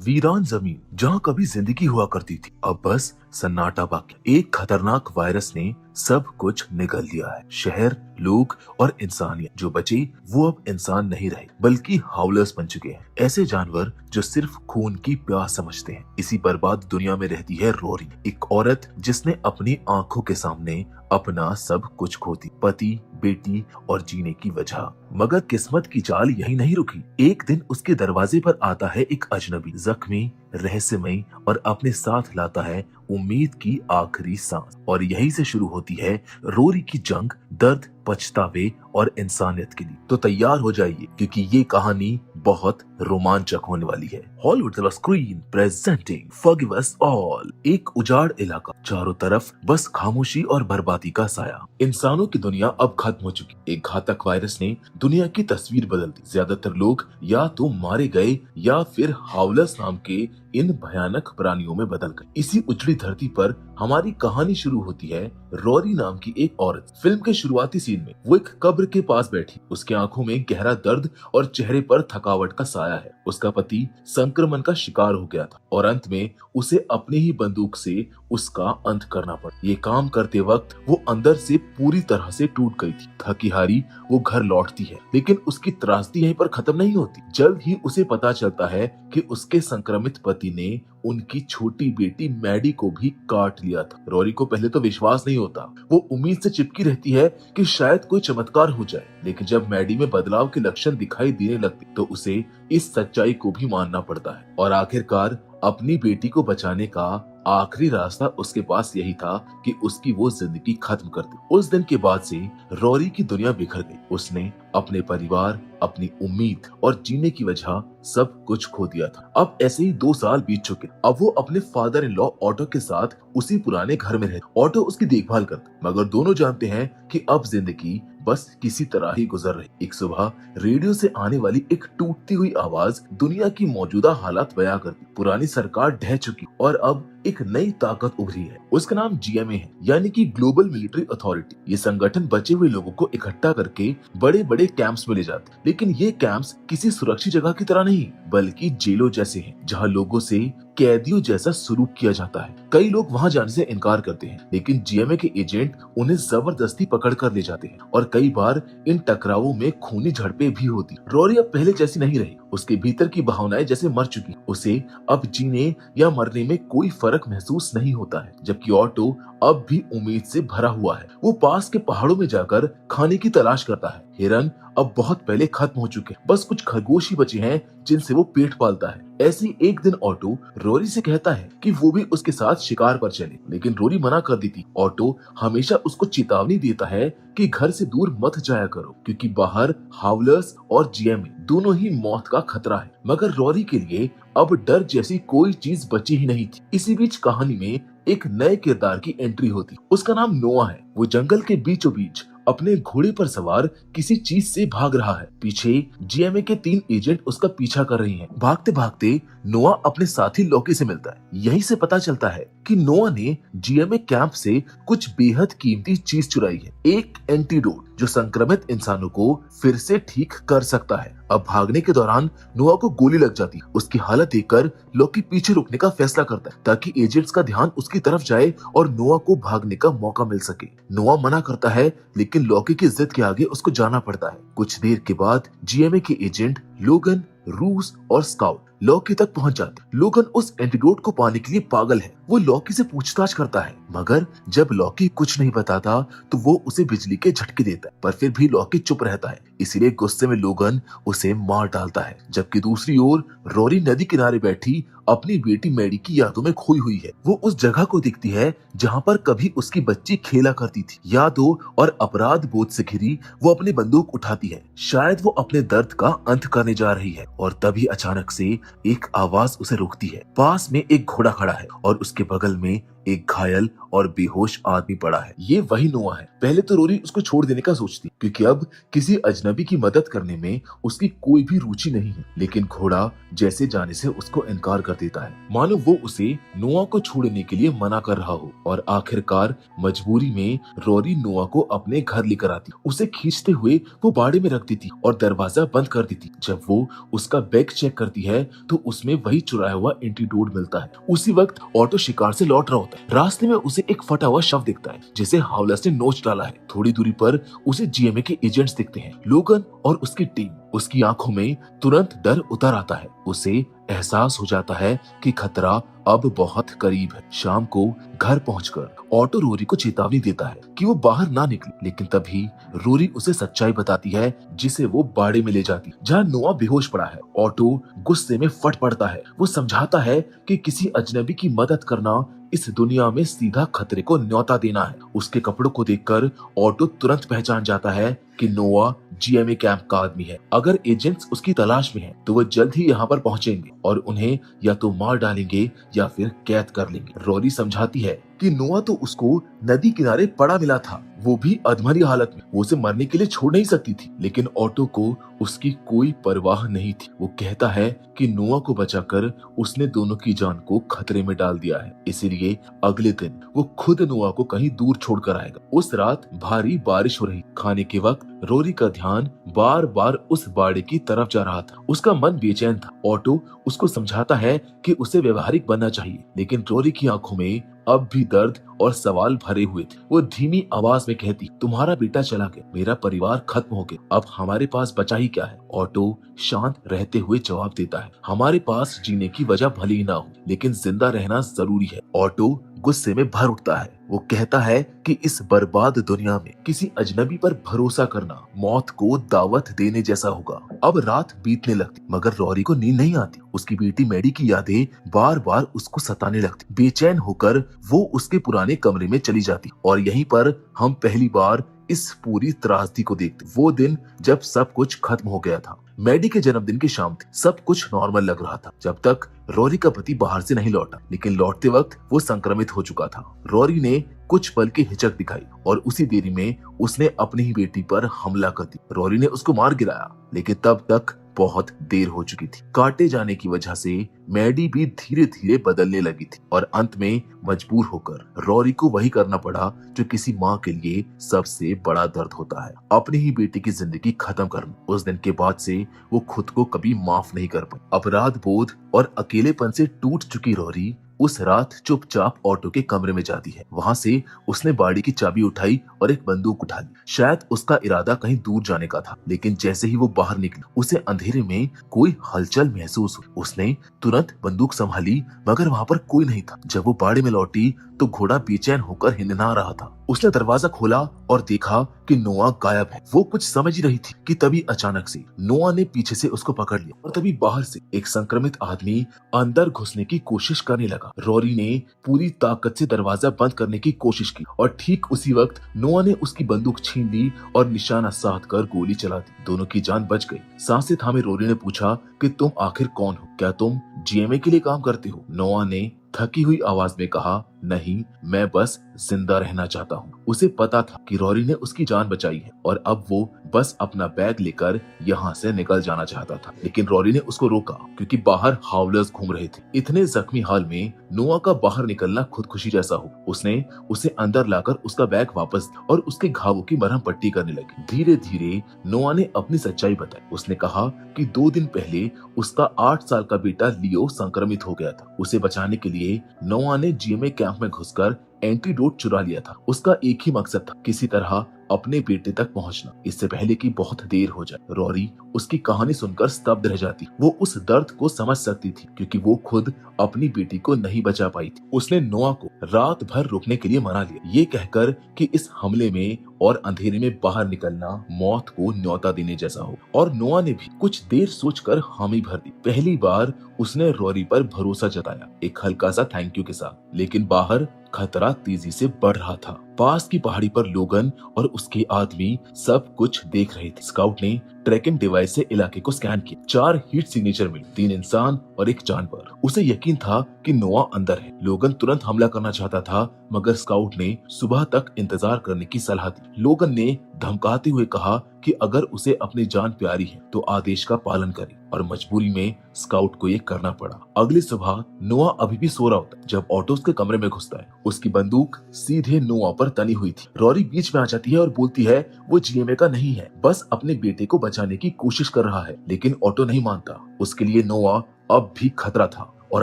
वीरान जमीन जहाँ कभी जिंदगी हुआ करती थी, अब बस सन्नाटा बाकी। एक खतरनाक वायरस ने सब कुछ निगल लिया है। शहर, लोग और इंसानियत जो बचे वो अब इंसान नहीं रहे बल्कि हाउलर्स बन चुके हैं। ऐसे जानवर जो सिर्फ खून की प्यास समझते हैं। इसी बर्बाद दुनिया में रहती है रोरी, एक औरत जिसने अपनी आंखों के सामने अपना सब कुछ खो दी, पति, बेटी और जीने की वजह। मगर किस्मत की चाल यही नहीं रुकी। एक दिन उसके दरवाजे पर आता है एक अजनबी, जख्मी, रहस्यमयी और अपने साथ लाता है उम्मीद की आखिरी सांस। और यही से शुरू होती है रोरी की जंग, दर्द, पछतावे और इंसानियत के लिए। तो तैयार हो जाइए क्योंकि ये कहानी बहुत रोमांचक होने वाली है। Hollywood screen presenting forgive us all. एक उजाड़ इलाका, चारों तरफ बस खामोशी और बर्बादी का साया। इंसानों की दुनिया अब खत्म हो चुकी। एक घातक वायरस ने दुनिया की तस्वीर बदल दी। ज्यादातर लोग या तो मारे गए या फिर हाउलर्स नाम के इन भयानक प्राणियों में बदल गए। इसी उजड़ी धरती पर हमारी कहानी शुरू होती है रोरी नाम की एक औरत। फिल्म के शुरुआती सीन में वो एक कब्र के पास बैठी, उसकी आंखों में गहरा दर्द और चेहरे पर थकावट का साया है। उसका पति संक्रमण का शिकार हो गया था और अंत में उसे अपनी ही बंदूक से उसका अंत करना पड़ा। ये काम करते वक्त वो अंदर से पूरी तरह से टूट गई थी। थकी हारी वो घर लौटती है, लेकिन उसकी त्रासदी यहीं पर खत्म नहीं होती। जल्द ही उसे पता चलता है कि उसके संक्रमित पति ने उनकी छोटी बेटी मैडी को भी काट लिया था। रोरी को पहले तो विश्वास नहीं होता। वो उम्मीद से चिपकी रहती है कि शायद कोई चमत्कार हो जाए, लेकिन जब मैडी में बदलाव के लक्षण दिखाई देने लगते तो उसे इस सच्चाई को भी मानना पड़ता है। और आखिरकार अपनी बेटी को बचाने का आखिरी रास्ता उसके पास यही था कि उसकी वो जिंदगी खत्म कर दी। उस दिन के बाद से रोरी की दुनिया बिखर गई। उसने अपने परिवार, अपनी उम्मीद और जीने की वजह सब कुछ खो दिया था। अब ऐसे ही 2 साल बीत चुके। अब वो अपने फादर इन लॉ ऑटो के साथ उसी पुराने घर में रहते। ऑटो उसकी देखभाल करता, मगर दोनों जानते हैं कि अब जिंदगी बस किसी तरह ही गुजर रही। एक सुबह रेडियो से आने वाली एक टूटती हुई आवाज दुनिया की मौजूदा हालात बयां करती। पुरानी सरकार ढह चुकी और अब एक नई ताकत उभरी है। उसका नाम जीएमए है, यानी कि ग्लोबल मिलिट्री अथॉरिटी। ये संगठन बचे हुए लोगों को इकट्ठा करके बड़े बड़े कैंप्स में ले जाते, लेकिन ये कैंप्स किसी सुरक्षित जगह की तरह नहीं बल्कि जेलों जैसे हैं, जहाँ लोगों से कैदियों जैसा सलूक किया जाता है। कई लोग वहाँ जाने से इनकार करते हैं, लेकिन जीएमए के एजेंट उन्हें जबरदस्ती पकड़ कर ले जाते हैं और कई बार इन टकरावों में खूनी झड़पें भी होती। रोरी अब पहले जैसी नहीं रही। उसके भीतर की भावनाएं जैसे मर चुकी। उसे अब जीने या मरने में कोई फर्क महसूस नहीं होता है, जबकि ऑटो अब भी उम्मीद से भरा हुआ है। वो पास के पहाड़ों में जाकर खाने की तलाश करता है। हिरन अब बहुत पहले खत्म हो चुके, बस कुछ खरगोश ही बचे हैं जिनसे वो पेट पालता है। ऐसे ही एक दिन ऑटो रोरी से कहता है कि वो भी उसके साथ शिकार पर चले, लेकिन रोरी मना कर देती। ऑटो हमेशा उसको चेतावनी देता है कि घर से दूर मत जाया करो, क्योंकि बाहर हाउलर्स और जीएमए दोनों ही मौत का खतरा है। मगर रोरी के लिए अब डर जैसी कोई चीज बची ही नहीं थी। इसी बीच कहानी में एक नए किरदार की एंट्री होती। उसका नाम नोआ है। वो जंगल के बीचों बीच अपने घोड़े पर सवार किसी चीज से भाग रहा है। पीछे जीएमए के 3 एजेंट उसका पीछा कर रही हैं। भागते भागते नोआ अपने साथी लॉकी से मिलता है। यहीं से पता चलता है कि नोआ ने जीएमए कैंप से कुछ बेहद कीमती चीज चुराई है, एक एंटीडोट जो संक्रमित इंसानों को फिर से ठीक कर सकता है। अब भागने के दौरान नोआ को गोली लग जाती है। उसकी हालत देखकर लॉकी पीछे रुकने का फैसला करता है ताकि एजेंट्स का ध्यान उसकी तरफ जाए और नोआ को भागने का मौका मिल सके। नोआ मना करता है, लेकिन लॉकी की जिद के आगे उसको जाना पड़ता है। कुछ देर के बाद जीएमए के एजेंट लोगन, रूस और स्काउट लॉकी तक पहुंच जाते। लोगन उस एंटीडोट को पाने के लिए पागल है। वो लॉकी से पूछताछ करता है, मगर जब लॉकी कुछ नहीं बताता तो वो उसे बिजली के झटके देता है, पर फिर भी लॉकी चुप रहता है। इसीलिए गुस्से में लोगन उसे मार डालता है। जबकि दूसरी ओर रोरी नदी किनारे बैठी अपनी बेटी मैडी की यादों में खोई हुई है। वो उस जगह को दिखती है जहाँ पर कभी उसकी बच्ची खेला करती थी। यादों और अपराध बोध से घिरी वो अपनी बंदूक उठाती है। शायद वो अपने दर्द का अंत करने जा रही है और तभी अचानक से एक आवाज उसे रोकती है। पास में एक घोड़ा खड़ा है और उसके बगल में एक घायल और बेहोश आदमी पड़ा है। ये वही नोआ है। पहले तो रोरी उसको छोड़ देने का सोचती, क्योंकि अब किसी अजनबी की मदद करने में उसकी कोई भी रुचि नहीं है, लेकिन घोड़ा जैसे जाने से उसको इनकार कर देता है, मानो वो उसे नोआ को छोड़ने के लिए मना कर रहा हो। और आखिरकार मजबूरी में रोरी नोआ को अपने घर लेकर आती। उसे खींचते हुए वो बाड़े में रख देती और दरवाजा बंद कर देती। जब वो उसका बैग चेक करती है तो उसमें वही चुराया हुआ एंटीडोट मिलता है। उसी वक्त ऑटो शिकार से लौट रहा होता है। रास्ते में उसे एक फटा हुआ शव दिखता है जिसे हावलर्स ने नोच डाला है। थोड़ी दूरी पर उसे जीएमए के एजेंट्स दिखते हैं, लोगन और उसकी टीम। उसकी आंखों में तुरंत डर उतर आता है। उसे एहसास हो जाता है कि खतरा अब बहुत करीब है। शाम को घर पहुंचकर ऑटो रोरी को चेतावनी देता है कि वो बाहर ना निकले, लेकिन तभी रोरी उसे सच्चाई बताती है, जिसे वो बाड़े में ले जाती, जहाँ नोआ बेहोश पड़ा है। ऑटो गुस्से में फट पड़ता है। वो समझाता है कि किसी अजनबी की मदद करना इस दुनिया में सीधा खतरे को न्योता देना है। उसके कपड़ों को देखकर ऑटो तुरंत पहचान जाता है कि नोआ जीएमए कैंप का आदमी है। अगर एजेंट्स उसकी तलाश में हैं, तो वो जल्द ही यहाँ पर पहुँचेंगे और उन्हें या तो मार डालेंगे या फिर कैद कर लेंगे। रोरी समझाती है कि नोआ तो उसको नदी किनारे पड़ा मिला था, वो भी अधमरी हालत में। वो उसे मरने के लिए छोड़ नहीं सकती थी, लेकिन ऑटो को उसकी कोई परवाह नहीं थी। वो कहता है कि नोआ को बचाकर उसने दोनों की जान को खतरे में डाल दिया है, इसलिए अगले दिन वो खुद नोआ को कहीं दूर छोड़कर आएगा। उस रात भारी बारिश हो रही। खाने के वक्त रोरी का ध्यान बार बार उस बाड़े की तरफ जा रहा था। उसका मन बेचैन था। ऑटो उसको समझाता है कि उसे व्यवहारिक बनना चाहिए, लेकिन रोरी की आंखों में अब भी दर्द और सवाल भरे हुए थे। वो धीमी आवाज में कहती, तुम्हारा बेटा चला गया, मेरा परिवार खत्म हो गया, अब हमारे पास बचा ही क्या है। ऑटो शांत रहते हुए जवाब देता है, हमारे पास जीने की वजह भले ही ना हो, लेकिन जिंदा रहना जरूरी है। ऑटो गुस्से में भर उठता है। वो कहता है कि इस बर्बाद दुनिया में किसी अजनबी पर भरोसा करना मौत को दावत देने जैसा होगा। अब रात बीतने लगती, मगर रोरी को नींद नहीं आती। उसकी बेटी मैडी की यादें बार बार उसको सताने लगती। बेचैन होकर वो उसके पुराने कमरे में चली जाती और यहीं पर हम पहली बार इस पूरी त्रासदी को देखते। वो दिन जब सब कुछ खत्म हो गया था। मैडी के जन्मदिन की शाम थी। सब कुछ नॉर्मल लग रहा था जब तक रोरी का पति बाहर से नहीं लौटा, लेकिन लौटते वक्त वो संक्रमित हो चुका था। रोरी ने कुछ पल की हिचक दिखाई और उसी देरी में उसने अपनी ही बेटी पर हमला कर दी। रोरी ने उसको मार गिराया, लेकिन तब तक बहुत देर हो चुकी थी। काटे जाने की वजह से मैडी भी धीरे धीरे बदलने लगी थी और अंत में मजबूर होकर रोरी को वही करना पड़ा जो किसी माँ के लिए सबसे बड़ा दर्द होता है, अपनी ही बेटी की जिंदगी खत्म करना। उस दिन के बाद से वो खुद को कभी माफ नहीं कर पाई। अपराध बोध और अकेलेपन से टूट चुकी रोरी उस रात चुपचाप ऑटो के कमरे में जाती है। वहां से उसने बाड़ी की चाबी उठाई और एक बंदूक उठा ली। शायद उसका इरादा कहीं दूर जाने का था, लेकिन जैसे ही वो बाहर निकली उसे अंधेरे में कोई हलचल महसूस हुई। उसने तुरंत बंदूक संभाली, मगर वहां पर कोई नहीं था। जब वो बाड़े में लौटी तो घोड़ा बेचैन होकर हिंदना रहा था। उसने दरवाजा खोला और देखा कि नोआ गायब है। वो कुछ समझ ही रही थी कि तभी अचानक से नोआ ने पीछे से उसको पकड़ लिया और तभी बाहर से एक संक्रमित आदमी अंदर घुसने की कोशिश करने लगा। रोरी ने पूरी ताकत से दरवाजा बंद करने की कोशिश की और ठीक उसी वक्त नोआ ने उसकी बंदूक छीन ली और निशाना साध कर गोली चला दी। दोनों की जान बच गई। सांसें थामे रोरी ने पूछा कि तुम आखिर कौन हो? क्या तुम जीएमए के लिए काम करते हो? नोआ ने थकी हुई आवाज में कहा, नहीं, मैं बस जिंदा रहना चाहता हूँ। उसे पता था कि रोरी ने उसकी जान बचाई है और अब वो बस अपना बैग लेकर यहाँ से निकल जाना चाहता था, लेकिन रोरी ने उसको रोका क्योंकि बाहर हावलर्स घूम रहे थे। इतने जख्मी हाल में नोआ का बाहर निकलना खुदकुशी जैसा हो। उसने उसे अंदर लाकर उसका बैग वापस और उसके घावों की मरहम पट्टी करने लगी। धीरे धीरे नोआ ने अपनी सच्चाई बताई। उसने कहा कि 2 दिन पहले उसका 8 साल का बेटा लियो संक्रमित हो गया था। उसे बचाने के लिए नोआ ने जीएमए कैंप में घुसकर एंटीडोट चुरा लिया था। उसका एक ही मकसद था, किसी तरह अपने बेटे तक पहुंचना, इससे पहले कि बहुत देर हो जाए। रोरी उसकी कहानी सुनकर स्तब्ध रह जाती। वो उस दर्द को समझ सकती थी क्योंकि वो खुद अपनी बेटी को नहीं बचा पाई थी। उसने नोआ को रात भर रुकने के लिए मना लिया, ये कहकर कि इस हमले में और अंधेरे में बाहर निकलना मौत को न्योता देने जैसा हो। और नोआ ने भी कुछ देर सोचकर हामी भर दी। पहली बार उसने रोरी पर भरोसा जताया, एक हल्का सा थैंक यू के साथ, लेकिन बाहर खतरा तेजी से बढ़ रहा था। पास की पहाड़ी पर लोगन और उसके आदमी सब कुछ देख रहे थे। स्काउट ने ट्रैकिंग डिवाइस से इलाके को स्कैन किया। 4 हीट सिग्नेचर मिले, 3 इंसान और 1 जानवर। उसे यकीन था कि नोआ अंदर है। लोगन तुरंत हमला करना चाहता था, मगर स्काउट ने सुबह तक इंतजार करने की सलाह दी। लोगन ने धमकाते हुए कहा कि अगर उसे अपनी जान प्यारी है तो आदेश का पालन करे, और मजबूरी में स्काउट को ये करना पड़ा। अगली सुबह नोआ अभी भी सो रहा होता है जब ऑटो उसके कमरे में घुसता है। उसकी बंदूक सीधे नोआ पर तनी हुई थी। रॉरी बीच में आ जाती है और बोलती है वो जीएमए का नहीं है, बस अपने बेटे को बचाने की कोशिश कर रहा है। लेकिन ऑटो नहीं मानता। उसके लिए नोआ अब भी खतरा था। और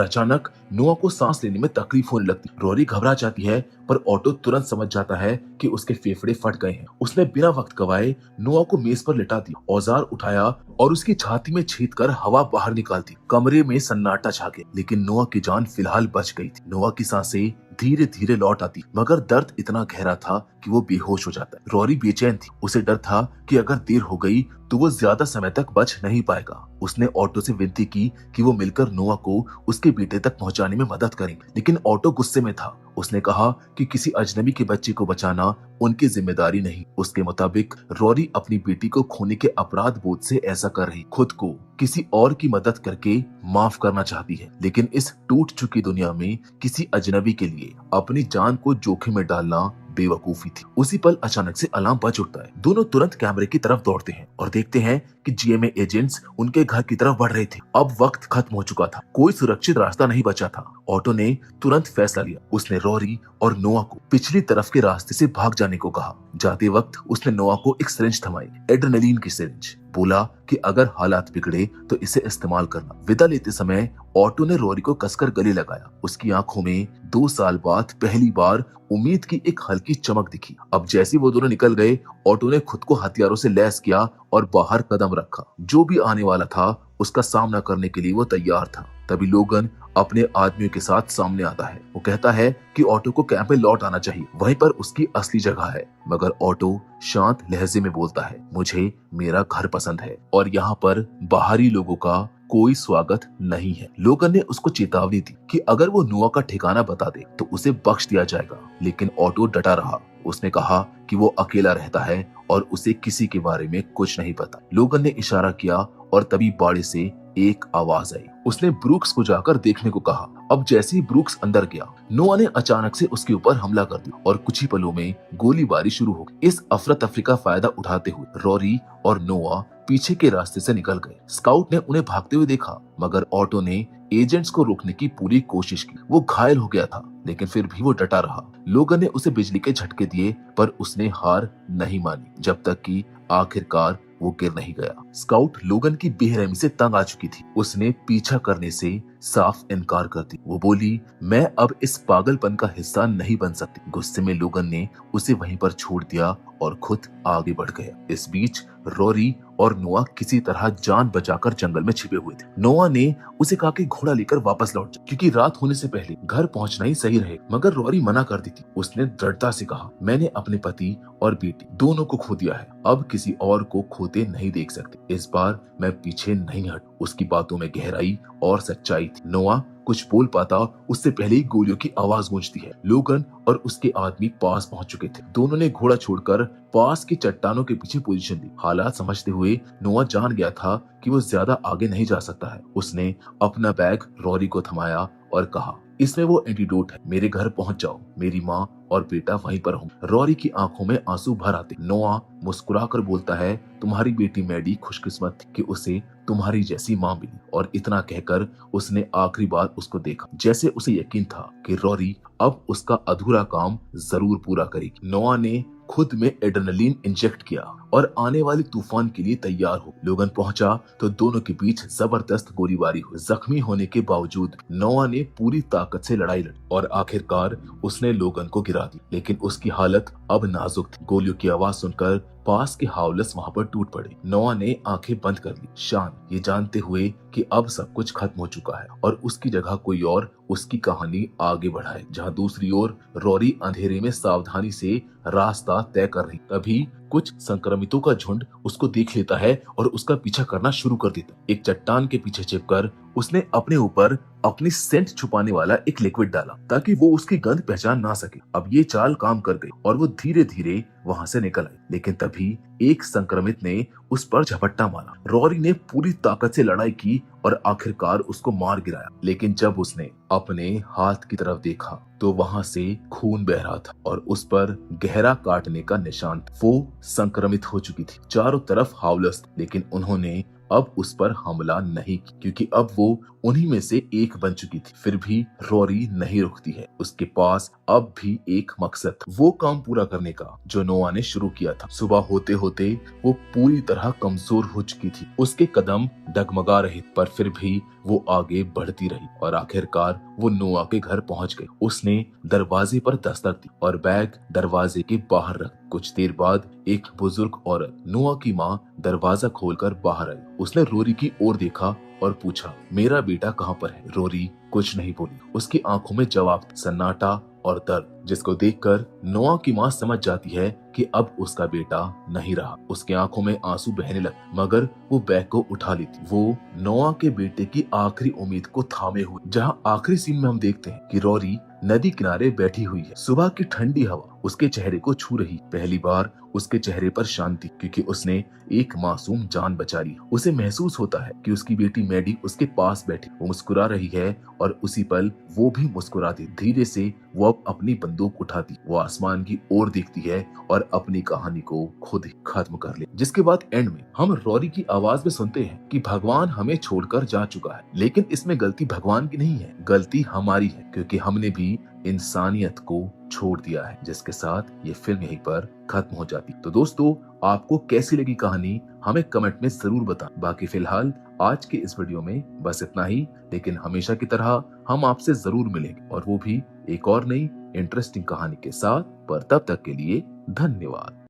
अचानक नोआ को सांस लेने में तकलीफ होने लगती। रॉरी घबरा जाती है, पर ऑटो तुरंत समझ जाता है कि उसके फेफड़े फट गए हैं। उसने बिना वक्त गवाए नोआ को मेज पर लिटा दिया, औजार उठाया और उसकी छाती में छेद कर हवा बाहर निकाल दी। कमरे में सन्नाटा छा गया, लेकिन नोआ की जान फिलहाल बच गई थी। नोआ की सांसें धीरे धीरे लौट आती, मगर दर्द इतना गहरा था कि वो बेहोश हो जाता है। रॉरी बेचैन थी। उसे डर था कि अगर देर हो गई तो वो ज्यादा समय तक बच नहीं पाएगा। उसने ऑटो से विनती की कि वो मिलकर नोआ को उसके बेटे तक पहुंचाने में मदद करें, लेकिन ऑटो गुस्से में था। उसने कहा कि किसी अजनबी के बच्चे को बचाना उनकी जिम्मेदारी नहीं। उसके मुताबिक रॉरी अपनी बेटी को खोने के अपराध बोध से ऐसा कर रही, खुद को किसी और की मदद करके माफ करना चाहती है। लेकिन इस टूट चुकी दुनिया में किसी अजनबी के लिए अपनी जान को जोखिम में डालना बेवकूफी थी। उसी पल अचानक से अलार्म बज उठता है। दोनों तुरंत कैमरे की तरफ दौड़ते हैं और देखते हैं कि जीएमए एजेंट्स उनके घर की तरफ बढ़ रहे थे। अब वक्त खत्म हो चुका था, कोई सुरक्षित रास्ता नहीं बचा था। ऑटो ने तुरंत फैसला लिया। उसने रॉरी और नोआ को पिछली तरफ के रास्ते से भाग जाने को कहा। जाते वक्त उसने नोआ को एक सिरिंज थमाई, एड्रेनलिन की सिरिंज। बोला कि अगर हालात बिगड़े तो इसे इस्तेमाल करना। विदा लेते समय ऑटो ने रॉरी को कसकर गले लगाया। उसकी आंखों में 2 साल बाद पहली बार उम्मीद की एक हल्की चमक दिखी। अब जैसे वो दोनों निकल गए, ऑटो ने खुद को हथियारों से लैस किया और बाहर कदम रखा। जो भी आने वाला था उसका सामना करने के लिए वो तैयार था। तभी लोगन अपने आदमियों के साथ सामने आता है। वो कहता है कि ऑटो को कैंप में लौट आना चाहिए, वहीं पर उसकी असली जगह है। मगर ऑटो शांत लहजे में बोलता है, मुझे मेरा घर पसंद है और यहाँ पर बाहरी लोगों का कोई स्वागत नहीं है। लोगन ने उसको चेतावनी दी कि अगर वो नोआ का ठिकाना बता दे तो उसे बख्श दिया जाएगा, लेकिन ऑटो डटा रहा। उसने कहा कि वो अकेला रहता है और उसे किसी के बारे में कुछ नहीं पता। लोगन ने इशारा किया और तभी बाड़े से एक आवाज आई। उसने ब्रूक्स को जाकर देखने को कहा। अब जैसे ही ब्रूक्स अंदर गया, नोआ ने अचानक से उसके ऊपर हमला कर दिया और कुछ ही पलों में गोलीबारी शुरू हो गई। इस अफरा तफरी का फायदा उठाते हुए रॉरी और नोआ पीछे के रास्ते से निकल गए। स्काउट ने उन्हें भागते हुए देखा, मगर ऑटो ने एजेंट्स को रोकने की पूरी कोशिश की। वो घायल हो गया था, लेकिन फिर भी वो डटा रहा। लोगन ने उसे बिजली के झटके दिए, पर उसने हार नहीं मानी जब तक कि आखिरकार वो गिर नहीं गया। स्काउट लोगन की बेरहमी से तंग आ चुकी थी। उसने पीछा करने से साफ इनकार कर दी। वो बोली, मैं अब इस पागलपन का हिस्सा नहीं बन सकती। गुस्से में लोगन ने उसे वहीं पर छोड़ दिया और खुद आगे बढ़ गया। इस बीच रॉरी और नोआ किसी तरह जान बचाकर जंगल में छिपे हुए थे। नोआ ने उसे कहा कि घोड़ा लेकर वापस लौट जा, क्योंकि रात होने से पहले घर पहुंचना ही सही रहे। मगर रॉरी मना कर दी थी। उसने दृढ़ता से कहा, मैंने अपने पति और बेटी दोनों को खो दिया है, अब किसी और को खोते नहीं देख सकते। इस बार मैं पीछे नहीं हट। उसकी बातों में गहराई और सच्चाई थी। नोआ कुछ बोल पाता उससे पहले ही गोलियों की आवाज गूंजती है। लोगन और उसके आदमी पास पहुंच चुके थे। दोनों ने घोड़ा छोड़कर पास की चट्टानों के पीछे पोजीशन ली। हालात समझते हुए नोआ जान गया था कि वो ज्यादा आगे नहीं जा सकता है। उसने अपना बैग रॉरी को थमाया और कहा, इसमें वो एंटीडोट है, मेरे घर पहुंच जाओ, मेरी माँ और बेटा वहीं पर हों। रॉरी की आंखों में आंसू भर आते। नोआ मुस्कुराकर बोलता है, तुम्हारी बेटी मैडी खुशकिस्मत थी कि उसे तुम्हारी जैसी माँ मिली। और इतना कहकर उसने आखिरी बार उसको देखा, जैसे उसे यकीन था कि रॉरी अब उसका अधूरा काम जरूर पूरा करेगी। नोआ ने खुद में एड्रेनलिन इंजेक्ट किया और आने वाले तूफान के लिए तैयार हो। लोगन पहुंचा तो दोनों के बीच जबरदस्त गोलीबारी हुई। जख्मी होने के बावजूद नोआ ने पूरी ताकत से लड़ाई लड़ी और आखिरकार उसने लोगन को गिरा दी। लेकिन उसकी हालत अब नाजुक थी। गोलियों की आवाज सुनकर पास के हावलस वहां पर टूट पड़े। नोआ ने आंखें बंद कर ली, शांत, ये जानते हुए कि अब सब कुछ खत्म हो चुका है और उसकी जगह कोई और उसकी कहानी आगे बढ़ाए। जहां दूसरी ओर रॉरी अंधेरे में सावधानी से रास्ता तय कर रही। तभी कुछ संक्रमितों का झुंड उसको देख लेता है और उसका पीछा करना शुरू कर देता। एक चट्टान के पीछे छिपकर उसने अपने ऊपर अपनी सेंट छुपाने वाला एक लिक्विड डाला ताकि वो उसकी गंध पहचान ना सके। अब ये चाल काम कर गई और वो धीरे धीरे वहाँ से निकल आई, लेकिन तभी एक संक्रमित ने उस पर झपट्टा मारा। रॉरी ने पूरी ताकत से लड़ाई की और आखिरकार उसको मार गिराया, लेकिन जब उसने अपने हाथ की तरफ देखा तो वहाँ से खून बह रहा था और उस पर गहरा काटने का निशान था। वो संक्रमित हो चुकी थी। चारों तरफ हावलर्स थे, लेकिन उन्होंने अब उस पर हमला नहीं किया क्योंकि अब वो उन्हीं में से एक बन चुकी थी। फिर भी रॉरी नहीं रुकती है। उसके पास अब भी एक मकसद था, वो काम पूरा करने का जो नोआ ने शुरू किया था। सुबह होते होते वो पूरी तरह कमजोर हो चुकी थी। उसके कदम डगमगा रहे, पर फिर भी वो आगे बढ़ती रही और आखिरकार वो नोआ के घर पहुंच गई। उसने दरवाजे पर दस्तक दी और बैग दरवाजे के बाहर रख। कुछ देर बाद एक बुजुर्ग औरत, नोआ की माँ, दरवाजा खोलकर बाहर आई। उसने रोरी की ओर देखा और पूछा, मेरा बेटा कहाँ पर है? रोरी कुछ नहीं बोली। उसकी आंखों में जवाब, सन्नाटा और दर्द, जिसको देखकर नोआ की माँ समझ जाती है कि अब उसका बेटा नहीं रहा। उसकी आंखों में आंसू बहने लगे, मगर वो बैग को उठा लेती। वो नोआ के बेटे की आखिरी उम्मीद को थामे हुए। जहाँ आखिरी सीन में हम देखते हैं कि रॉरी नदी किनारे बैठी हुई है। सुबह की ठंडी हवा उसके चेहरे को छू रही। पहली बार उसके चेहरे पर शांति, क्योंकि उसने एक मासूम जान बचा ली। उसे महसूस होता है कि उसकी बेटी मैडी उसके पास बैठी, वो मुस्कुरा रही है और उसी पल वो भी मुस्कुराती। धीरे से वो अब अपनी बंदूक उठाती, वो आसमान की ओर देखती है और अपनी कहानी को खुद ही खत्म कर ले। जिसके बाद एंड में हम रॉरी की आवाज में सुनते हैं कि भगवान हमें छोड़कर जा चुका है, लेकिन इसमें गलती भगवान की नहीं है, गलती हमारी है, क्योंकि हमने भी इंसानियत को छोड़ दिया है। जिसके साथ ये फिल्म यहीं पर खत्म हो जाती। तो दोस्तों, आपको कैसी लगी कहानी हमें कमेंट में जरूर बताएं। बाकी फिलहाल आज के इस वीडियो में बस इतना ही, लेकिन हमेशा की तरह हम आपसे जरूर मिलेंगे और वो भी एक और नई इंटरेस्टिंग कहानी के साथ। पर तब तक के लिए धन्यवाद।